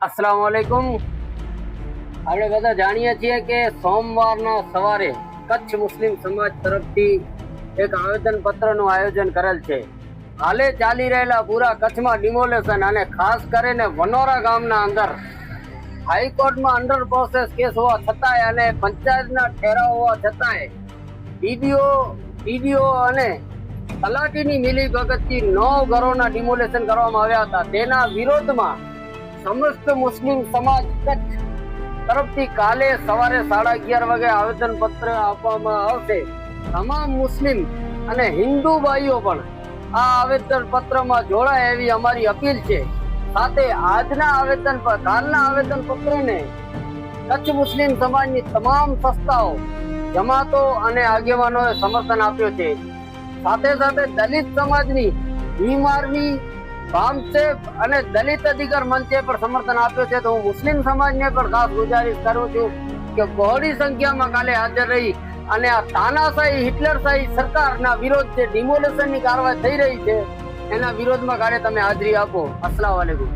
अस्सलाम वालेकुम। આપણે બધા જાણીએ છીએ કે સોમવારના સવારે કચ્છ મુસ્લિમ સમાજ તરફથી એક આવેદન પત્રનું આયોજન કરેલ છે. હાલે ચાલી રહેલા પૂરા કચ્છમાં ડિમોલેશન અને ખાસ કરીને વનોરા ગામના અંદર હાઈકોર્ટમાં અંડર પ્રોસેસ કેસ હોવા છતાંય અને પંચાયતના ઠેરાવ હોવા છતાંય ડીડીઓ અને તલાટીની મિલીભગતથી 9 ઘરોના ડિમોલેશન કરવામાં આવ્યા હતા. તેના વિરોધમાં સમસ્ત મુસ્લિમ સમાજ કચ્છ તરફથી કાલે સવારે 11:30 વાગે આવેદન પત્ર આપવામાં આવશે. તમામ મુસ્લિમ અને હિન્દુ ભાઈઓ પણ આ આવેદન પત્રમાં જોડાય એવી અમારી અપીલ છે. સાથે કાલના આવેદન પત્રને કચ્છ મુસ્લિમ સમાજની તમામ સંસ્થાઓ, જમાતો અને આગેવાનોએ સમર્થન આપ્યું છે. સાથે સાથે દલિત સમાજની ભીમ આર્મી, ભામસેફ અને દલિત અધિકાર મંચે પણ સમર્થન આપ્યું છે. તો હું મુસ્લિમ સમાજને પણ ખાસ ગુજારિશ કરું છું કે બહોળી સંખ્યામાં કાલે હાજર રહી અને આ તાનાશાહી હિટલરશાહી સરકારના વિરોધ જે ડિમોલેશનની કાર્યવાહી થઈ રહી છે એના વિરોધમાં કાલે તમે હાજરી આપો. અસ્સલામ વાલેકુમ.